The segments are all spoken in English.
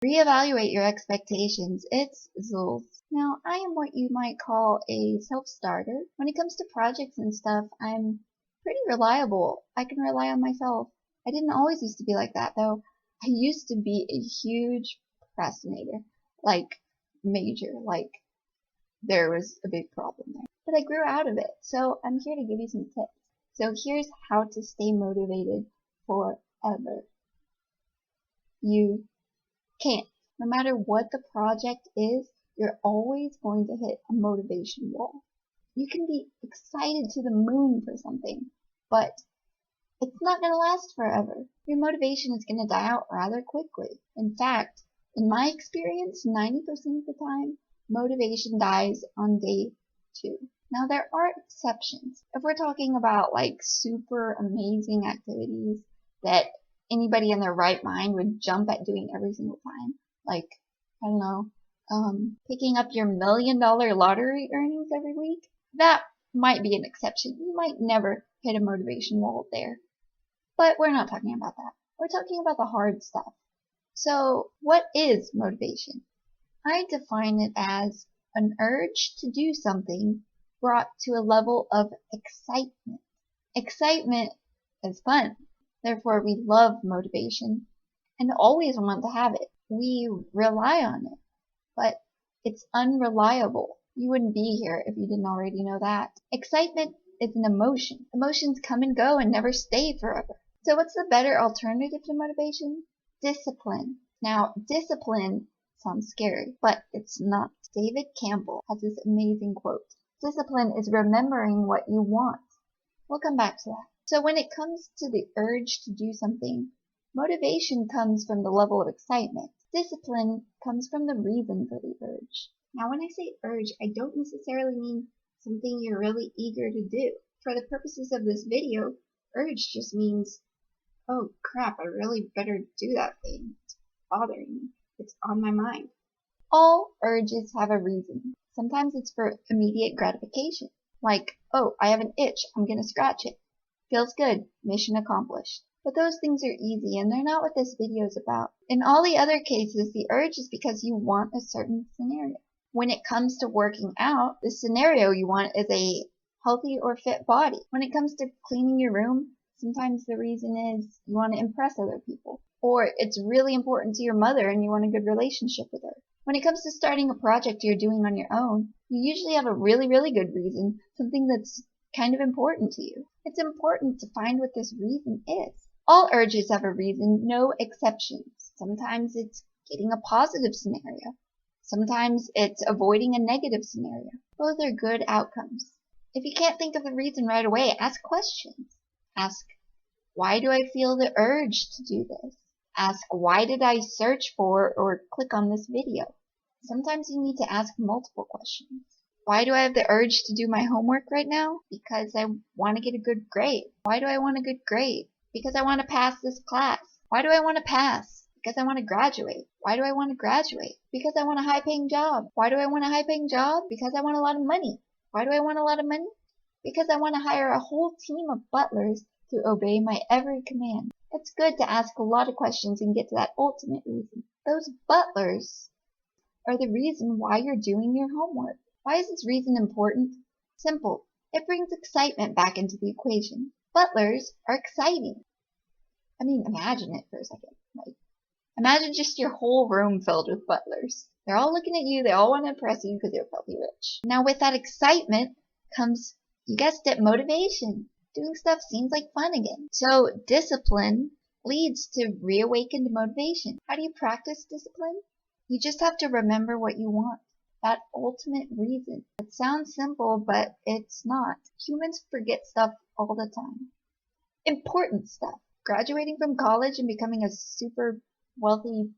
Reevaluate your expectations. It's Zulz. Now, I am what you might call a self-starter. When it comes to projects and stuff, I'm pretty reliable. I can rely on myself. I didn't always used to be like that, though. I used to be a huge procrastinator. Like, major. Like, there was a big problem there. But I grew out of it, so I'm here to give you some tips. So here's how to stay motivated forever. You can't. No matter what the project is, you're always going to hit a motivation wall. You can be excited to the moon for something, but it's not going to last forever. Your motivation is going to die out rather quickly. In fact, in my experience, 90% of the time, motivation dies on day 2. Now, there are exceptions. If we're talking about like super amazing activities that anybody in their right mind would jump at doing every single time, like, I don't know, picking up your $1 million lottery earnings every week, that might be an exception. You might never hit a motivation wall there. But we're not talking about that. We're talking about the hard stuff. So, what is motivation? I define it as an urge to do something brought to a level of excitement. Excitement is fun. Therefore, we love motivation and always want to have it. We rely on it, but it's unreliable. You wouldn't be here if you didn't already know that. Excitement is an emotion. Emotions come and go and never stay forever. So what's the better alternative to motivation? Discipline. Now, discipline sounds scary, but it's not. David Campbell has this amazing quote. Discipline is remembering what you want. We'll come back to that. So when it comes to the urge to do something, motivation comes from the level of excitement. Discipline comes from the reason for the urge. Now, when I say urge, I don't necessarily mean something you're really eager to do. For the purposes of this video, urge just means, oh crap, I really better do that thing. It's bothering me. It's on my mind. All urges have a reason. Sometimes it's for immediate gratification. Like, oh, I have an itch, I'm gonna scratch it. Feels good, mission accomplished. But those things are easy and they're not what this video is about. In all the other cases, the urge is because you want a certain scenario. When it comes to working out, the scenario you want is a healthy or fit body. When it comes to cleaning your room, sometimes the reason is you want to impress other people. Or it's really important to your mother and you want a good relationship with her. When it comes to starting a project you're doing on your own, you usually have a really, really good reason, something that's kind of important to you. It's important to find what this reason is. All urges have a reason, no exceptions. Sometimes it's getting a positive scenario. Sometimes it's avoiding a negative scenario. Both are good outcomes. If you can't think of the reason right away, ask questions. Ask, why do I feel the urge to do this? Ask, why did I search for or click on this video? Sometimes you need to ask multiple questions. Why do I have the urge to do my homework right now? Because I want to get a good grade. Why do I want a good grade? Because I want to pass this class. Why do I want to pass? Because I want to graduate. Why do I want to graduate? Because I want a high-paying job. Why do I want a high-paying job? Because I want a lot of money. Why do I want a lot of money? Because I want to hire a whole team of butlers to obey my every command. It's good to ask a lot of questions and get to that ultimate reason. Those butlers are the reason why you're doing your homework. Why is this reason important? Simple. It brings excitement back into the equation. Butlers are exciting. I mean, imagine it for a second. Like, imagine just your whole room filled with butlers. They're all looking at you. They all want to impress you because they're filthy rich. Now, with that excitement comes, you guessed it, motivation. Doing stuff seems like fun again. So discipline leads to reawakened motivation. How do you practice discipline? You just have to remember what you want. That ultimate reason. It sounds simple, but it's not. Humans forget stuff all the time. Important stuff. Graduating from college and becoming a super wealthy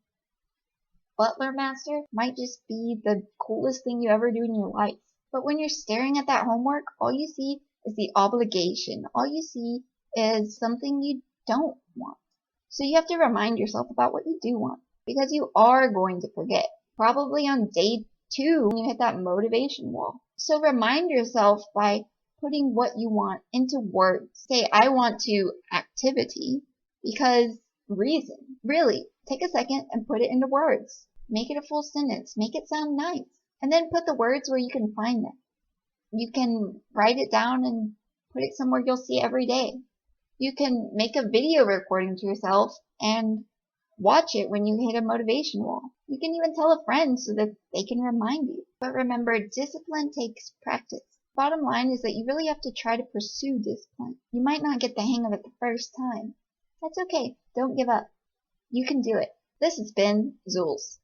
butler master might just be the coolest thing you ever do in your life. But when you're staring at that homework, all you see is the obligation. All you see is something you don't want. So you have to remind yourself about what you do want, because you are going to forget. Probably on day 2 when you hit that motivation wall. So remind yourself by putting what you want into words. Say, I want to activity because reason. Really, Take a second and put it into words. Make it a full sentence. Make it sound nice. And then put the words where you can find them. You can write it down and put it somewhere you'll see every day. You can make a video recording to yourself and watch it when you hit a motivation wall. You can even tell a friend so that they can remind you. But remember, discipline takes practice. Bottom line is that you really have to try to pursue discipline. You might not get the hang of it the first time. That's okay. Don't give up. You can do it. This has been Zulz.